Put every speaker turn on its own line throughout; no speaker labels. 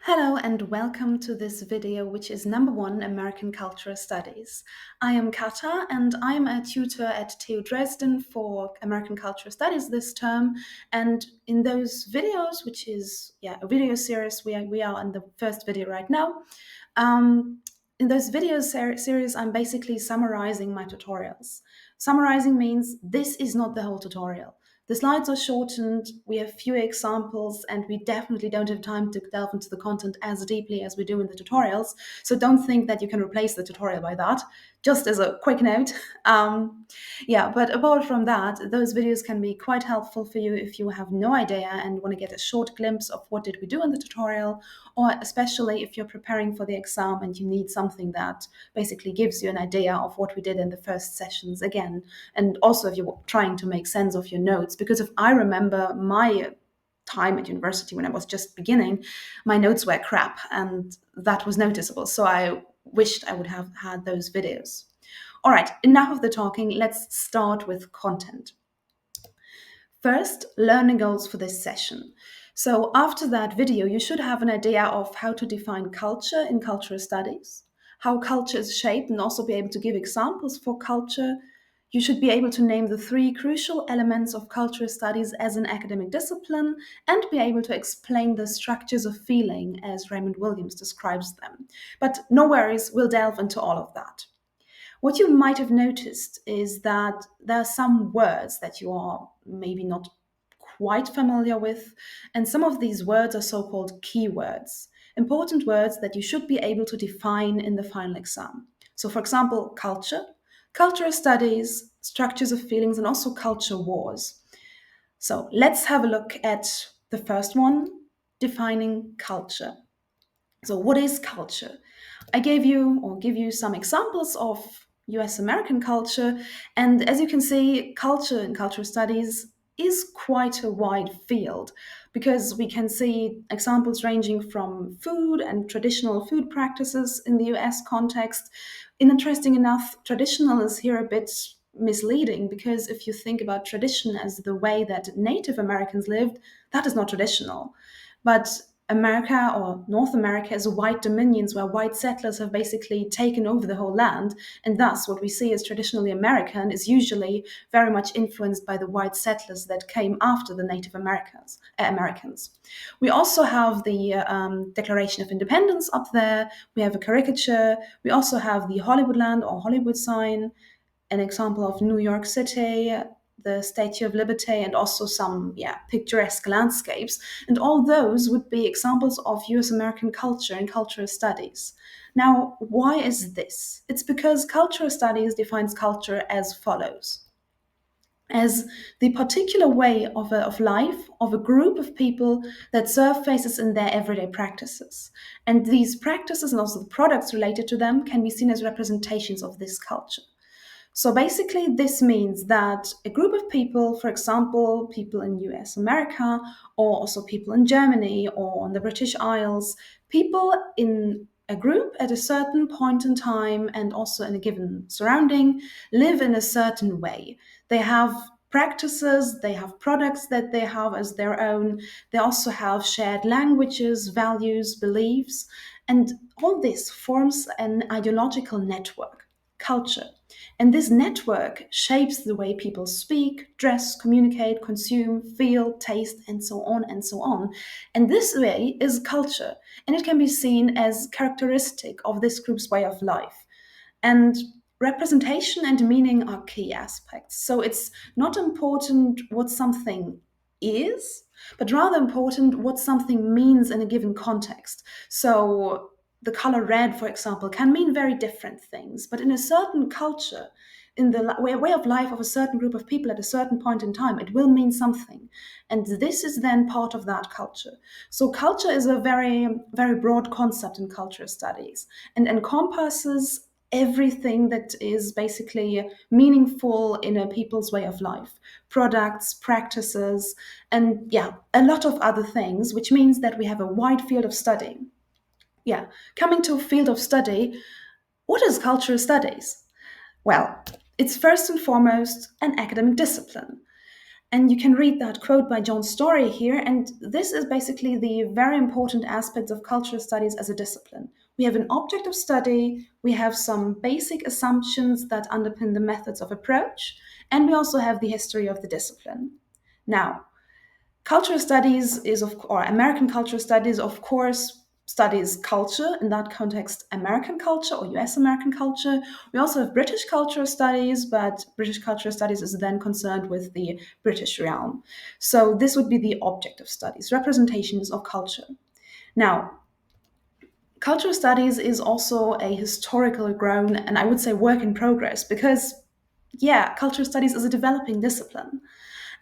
Hello and welcome to this video, which is number one, American Cultural Studies. I am Kata and I'm a tutor at TU Dresden for American Cultural Studies this term. And in those videos, which is a video series, we are in the first video right now. In those video series, I'm basically summarizing my tutorials. Summarizing means this is not the whole tutorial. The slides are shortened, we have fewer examples, and we definitely don't have time to delve into the content as deeply as we do in the tutorials. So don't think that you can replace the tutorial by that. Just as a quick note. But apart from that, those videos can be quite helpful for you if you have no idea and want to get a short glimpse of what did we do in the tutorial, or especially if you're preparing for the exam and you need something that basically gives you an idea of what we did in the first sessions again. And also if you're trying to make sense of your notes, because if I remember my time at university when I was just beginning, my notes were crap and that was noticeable. So I wished I would have had those videos. All right, enough of the talking. Let's start with content. First, learning goals for this session. So after that video, you should have an idea of how to define culture in cultural studies, how culture is shaped, and also be able to give examples for culture. You should be able to name the three crucial elements of cultural studies as an academic discipline and be able to explain the structures of feeling as Raymond Williams describes them. But no worries, we'll delve into all of that. What you might have noticed is that there are some words that you are maybe not quite familiar with, and some of these words are so-called keywords, important words that you should be able to define in the final exam. So for example, culture, cultural studies, structures of feelings, and also culture wars. So let's have a look at the first one, defining culture. So what is culture? I give you some examples of US American culture, and as you can see, culture in cultural studies is quite a wide field because we can see examples ranging from food and traditional food practices in the US context. Interesting enough, traditional is here a bit misleading because if you think about tradition as the way that Native Americans lived, that is not traditional. But America or North America is white dominions where white settlers have basically taken over the whole land. And thus, what we see as traditionally American is usually very much influenced by the white settlers that came after the Native Americans. We also have the Declaration of Independence up there. We have a caricature. We also have the Hollywoodland or Hollywood sign, an example of New York City, the Statue of Liberty, and also some picturesque landscapes. And all those would be examples of US American culture and cultural studies. Now, why is this? It's because cultural studies defines culture as follows. As the particular way of life of a group of people that surfaces in their everyday practices. And these practices and also the products related to them can be seen as representations of this culture. So basically, this means that a group of people, for example, people in US America, or also people in Germany or on the British Isles, people in a group at a certain point in time and also in a given surrounding live in a certain way. They have practices, they have products that they have as their own. They also have shared languages, values, beliefs, and all this forms an ideological network, culture. And this network shapes the way people speak, dress, communicate, consume, feel, taste, and so on and so on. And this way is culture, and it can be seen as characteristic of this group's way of life. And representation and meaning are key aspects. So it's not important what something is, but rather important what something means in a given context. So the color red, for example, can mean very different things, but in a certain culture, in the way of life of a certain group of people at a certain point in time, it will mean something. And this is then part of that culture. So culture is a very, very broad concept in cultural studies and encompasses everything that is basically meaningful in a people's way of life, products, practices, and a lot of other things, which means that we have a wide field of study. Coming to a field of study, what is cultural studies? Well, it's first and foremost an academic discipline. And you can read that quote by John Story here. And this is basically the very important aspects of cultural studies as a discipline. We have an object of study, we have some basic assumptions that underpin the methods of approach, and we also have the history of the discipline. Now, cultural studies or American cultural studies, of course, studies culture, in that context, American culture or US American culture. We also have British cultural studies, but British cultural studies is then concerned with the British realm. So this would be the object of studies, representations of culture. Now, cultural studies is also a historically grown, and I would say work in progress, because, yeah, cultural studies is a developing discipline.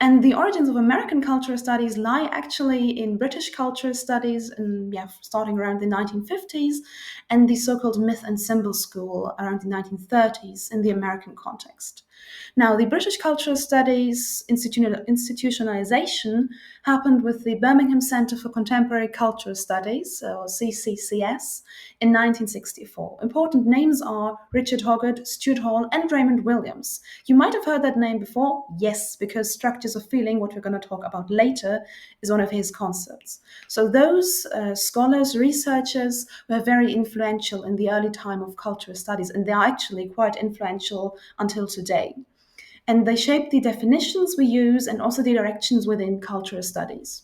And the origins of American cultural studies lie actually in British cultural studies, and starting around the 1950s, and the so-called myth and symbol school around the 1930s in the American context. Now, the British cultural studies institutionalization happened with the Birmingham Centre for Contemporary Cultural Studies, or CCCS, in 1964. Important names are Richard Hoggart, Stuart Hall, and Raymond Williams. You might have heard that name before. Yes, because structures of feeling, what we're going to talk about later, is one of his concepts. So those scholars, researchers were very influential in the early time of cultural studies, and they are actually quite influential until today. And they shape the definitions we use and also the directions within cultural studies.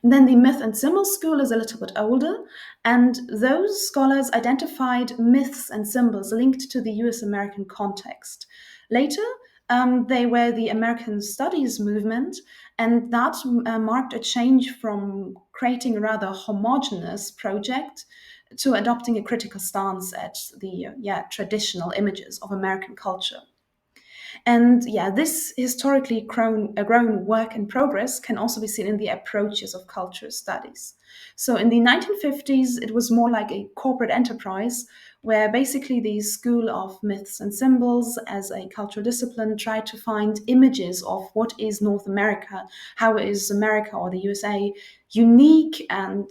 And then the myth and symbol school is a little bit older, and those scholars identified myths and symbols linked to the US American context. Later, they were the American Studies movement, and that marked a change from creating a rather homogeneous project to adopting a critical stance at the traditional images of American culture. And this historically grown work in progress can also be seen in the approaches of cultural studies. So in the 1950s, it was more like a corporate enterprise where basically the School of Myths and Symbols as a cultural discipline tried to find images of what is North America, how is America or the USA unique, and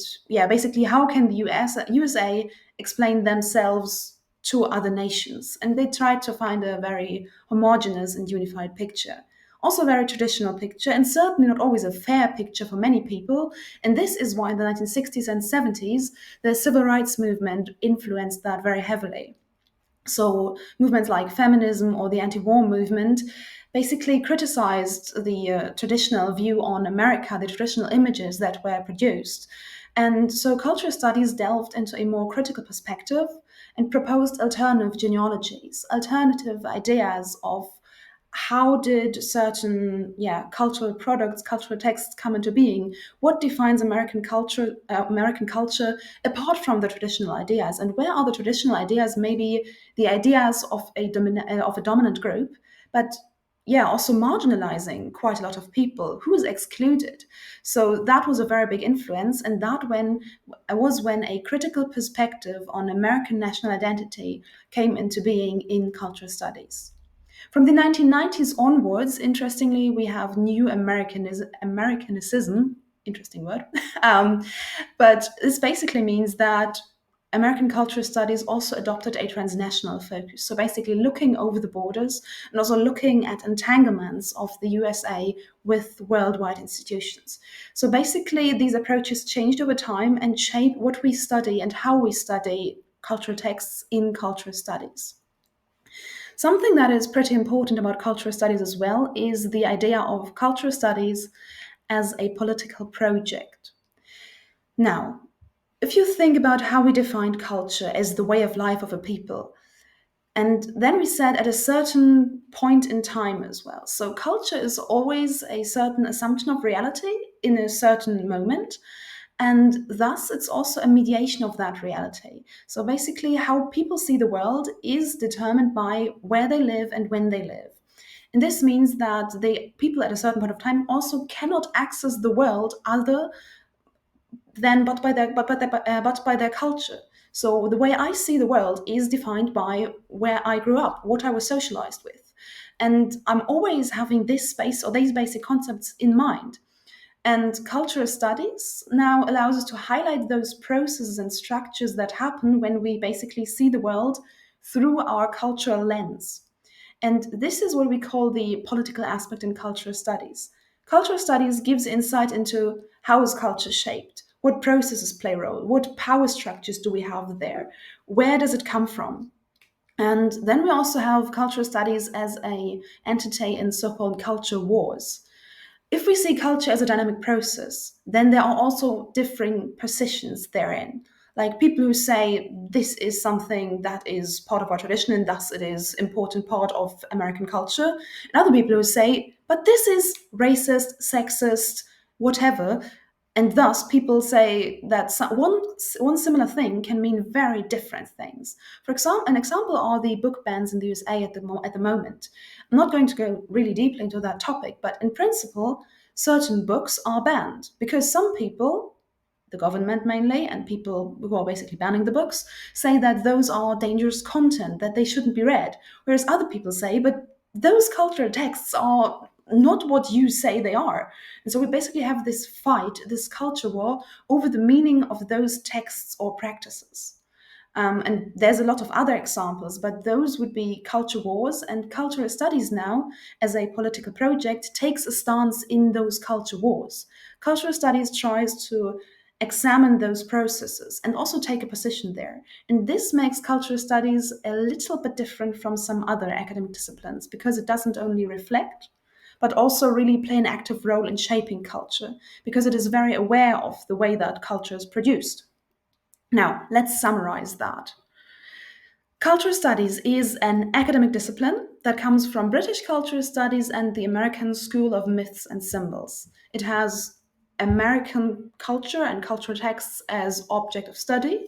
basically how can the USA explain themselves to other nations. And they tried to find a very homogeneous and unified picture. Also, a very traditional picture, and certainly not always a fair picture for many people. And this is why in the 1960s and 70s, the civil rights movement influenced that very heavily. So, movements like feminism or the anti war movement basically criticized the traditional view on America, the traditional images that were produced. And so cultural studies delved into a more critical perspective and proposed alternative genealogies, alternative ideas of how did certain cultural products, cultural texts come into being? What defines American culture apart from the traditional ideas? And where are the traditional ideas maybe the ideas of a dominant group, but also marginalizing quite a lot of people who is excluded? So that was a very big influence, and that was when a critical perspective on American national identity came into being in cultural studies. From the 1990s onwards, interestingly, we have new Americanicism, interesting word, but this basically means that American cultural studies also adopted a transnational focus. So basically looking over the borders and also looking at entanglements of the USA with worldwide institutions. So basically these approaches changed over time and shape what we study and how we study cultural texts in cultural studies. Something that is pretty important about cultural studies as well is the idea of cultural studies as a political project. Now, if you think about how we defined culture as the way of life of a people, and then we said at a certain point in time as well. So culture is always a certain assumption of reality in a certain moment. And thus, it's also a mediation of that reality. So basically, how people see the world is determined by where they live and when they live. And this means that people at a certain point of time also cannot access the world other than but by their culture. So the way I see the world is defined by where I grew up, what I was socialized with. And I'm always having this space or these basic concepts in mind. And cultural studies now allows us to highlight those processes and structures that happen when we basically see the world through our cultural lens. And this is what we call the political aspect in cultural studies. Cultural studies gives insight into how is culture shaped, what processes play a role, what power structures do we have there, where does it come from. And then we also have cultural studies as a entity in so-called culture wars. If we see culture as a dynamic process, then there are also differing positions therein. Like people who say this is something that is part of our tradition and thus it is important part of American culture, and other people who say, but this is racist, sexist, whatever, and thus people say that one similar thing can mean very different things. For example, an example are the book bans in the USA at the moment. I'm not going to go really deeply into that topic, but in principle, certain books are banned because some people, the government mainly, and people who are basically banning the books, say that those are dangerous content, that they shouldn't be read. Whereas other people say, but those cultural texts are not what you say they are. And so we basically have this fight, this culture war over the meaning of those texts or practices. And there's a lot of other examples, but those would be culture wars. And cultural studies now, as a political project, takes a stance in those culture wars. Cultural studies tries to examine those processes and also take a position there. And this makes cultural studies a little bit different from some other academic disciplines because it doesn't only reflect, but also really play an active role in shaping culture because it is very aware of the way that culture is produced. Now, let's summarize that. Cultural studies is an academic discipline that comes from British cultural studies and the American School of Myths and Symbols. It has American culture and cultural texts as object of study.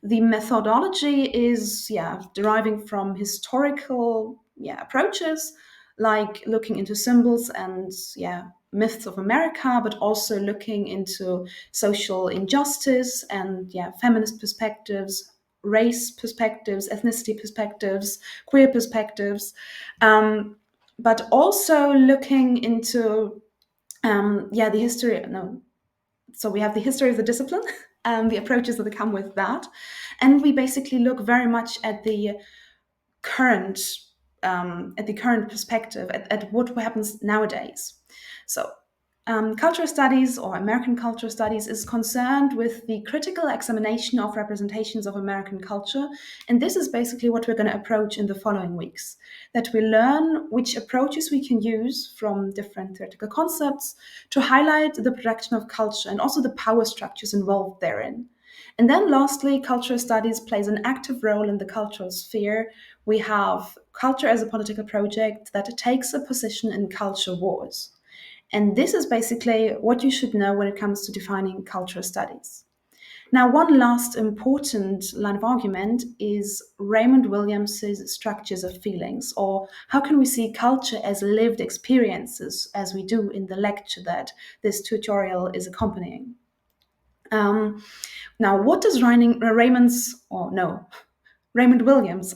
The methodology is deriving from historical approaches, like looking into symbols and myths of America, but also looking into social injustice and feminist perspectives, race perspectives, ethnicity perspectives, queer perspectives, but also looking into the history. No, so we have the history of the discipline, the approaches that come with that, and we basically look very much at the current perspective, at what happens nowadays. So cultural studies or American cultural studies is concerned with the critical examination of representations of American culture. And this is basically what we're going to approach in the following weeks, that we learn which approaches we can use from different theoretical concepts to highlight the production of culture and also the power structures involved therein. And then lastly, cultural studies plays an active role in the cultural sphere. We have culture as a political project that takes a position in culture wars. And this is basically what you should know when it comes to defining cultural studies. Now, one last important line of argument is Raymond Williams's structures of feelings, or how can we see culture as lived experiences, as we do in the lecture that this tutorial is accompanying. Now, what does Raymond Williams,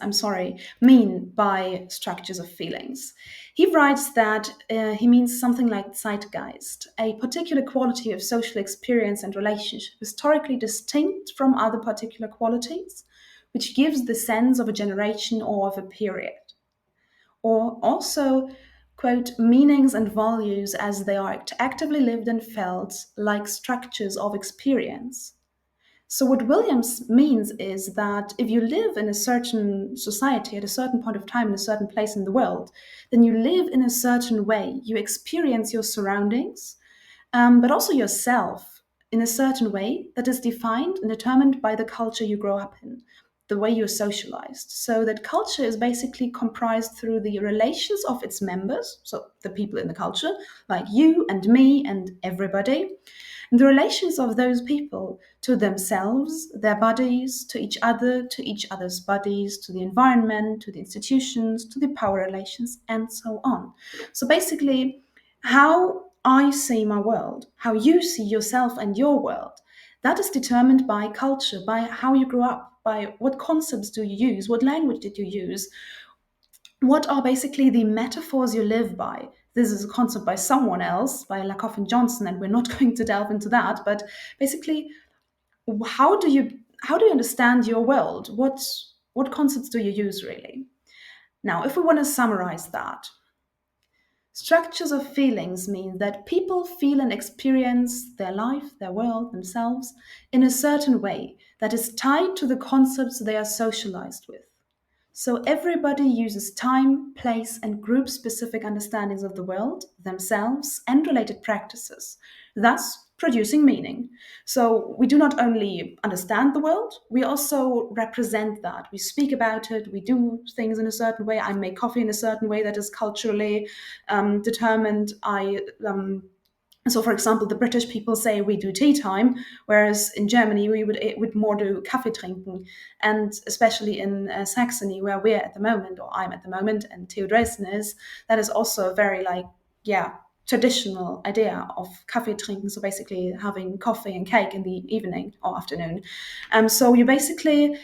mean by structures of feelings? He writes that he means something like zeitgeist, a particular quality of social experience and relationship, historically distinct from other particular qualities, which gives the sense of a generation or of a period. Or also, quote, meanings and values as they are actively lived and felt, like structures of experience. So, what Williams means is that if you live in a certain society at a certain point of time in a certain place in the world, then you live in a certain way. You experience your surroundings, but also yourself in a certain way that is defined and determined by the culture you grow up in, the way you're socialized. So, that culture is basically comprised through the relations of its members, so the people in the culture, like you and me and everybody, and the relations of those people to themselves, their bodies, to each other, to each other's bodies, to the environment, to the institutions, to the power relations, and so on. So basically, how I see my world, how you see yourself and your world, that is determined by culture, by how you grew up, by what concepts do you use, what language did you use, what are basically the metaphors you live by. This is a concept by someone else, by Lakoff and Johnson, and we're not going to delve into that. But basically, how do you understand your world? What concepts do you use really? Now, if we want to summarize that, structures of feelings mean that people feel and experience their life, their world, themselves in a certain way that is tied to the concepts they are socialized with. So everybody uses time, place, and group specific understandings of the world, themselves, and related practices, thus producing meaning. So we do not only understand the world, we also represent that. We speak about it, we do things in a certain way. I make coffee in a certain way that is culturally determined. So, for example, the British people say we do tea time, whereas in Germany we would more do Kaffee trinken. And especially in Saxony, where we're at the moment, or I'm at the moment, and Theo Dresden is, that is also a very traditional idea of Kaffee trinken. So basically having coffee and cake in the evening or afternoon. So you basically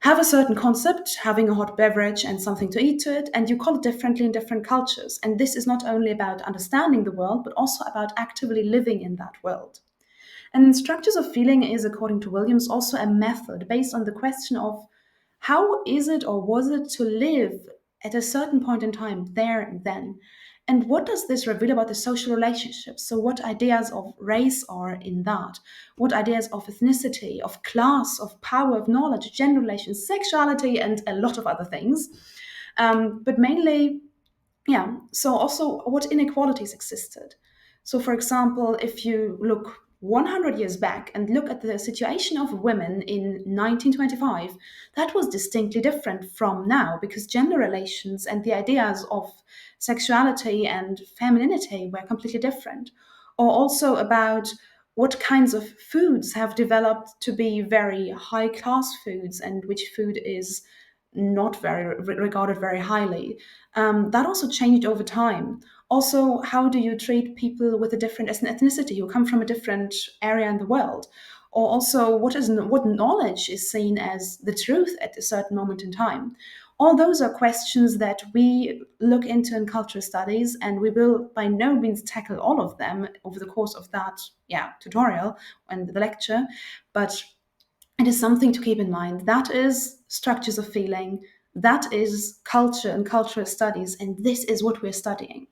have a certain concept, having a hot beverage and something to eat to it, and you call it differently in different cultures. And this is not only about understanding the world, but also about actively living in that world. And structures of feeling is, according to Williams, also a method based on the question of how is it or was it to live at a certain point in time, there and then? And what does this reveal about the social relationships? So, what ideas of race are in that? What ideas of ethnicity, of class, of power, of knowledge, gender relations, sexuality, and a lot of other things? But mainly, so also what inequalities existed. So, for example, if you look 100 years back and look at the situation of women in 1925, that was distinctly different from now because gender relations and the ideas of sexuality and femininity were completely different. Or also about what kinds of foods have developed to be very high class foods and which food is not very regarded very highly. That also changed over time. Also, how do you treat people with a different ethnicity who come from a different area in the world? Or also, what knowledge is seen as the truth at a certain moment in time? All those are questions that we look into in cultural studies, and we will by no means tackle all of them over the course of that tutorial and the lecture. But it is something to keep in mind. That is structures of feeling, that is culture and cultural studies, and this is what we're studying.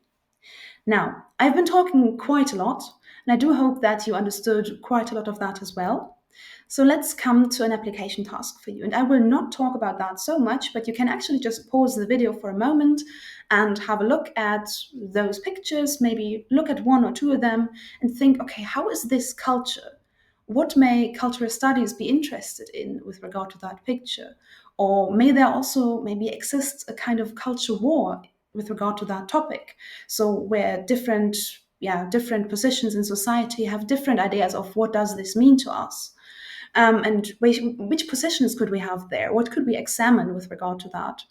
Now, I've been talking quite a lot, and I do hope that you understood quite a lot of that as well. So let's come to an application task for you. And I will not talk about that so much, but you can actually just pause the video for a moment and have a look at those pictures, maybe look at one or two of them and think, okay, how is this culture? What may cultural studies be interested in with regard to that picture? Or may there also maybe exist a kind of culture war with regard to that topic? So where different positions in society have different ideas of what does this mean to us? And which positions could we have there? What could we examine with regard to that?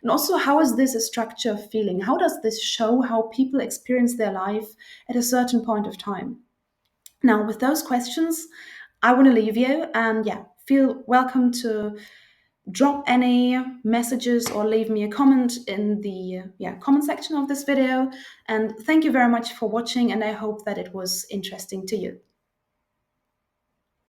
And also, how is this a structure of feeling? How does this show how people experience their life at a certain point of time? Now, with those questions, I want to leave you and feel welcome to drop any messages or leave me a comment in the comment section of this video. And thank you very much for watching, and I hope that it was interesting to you.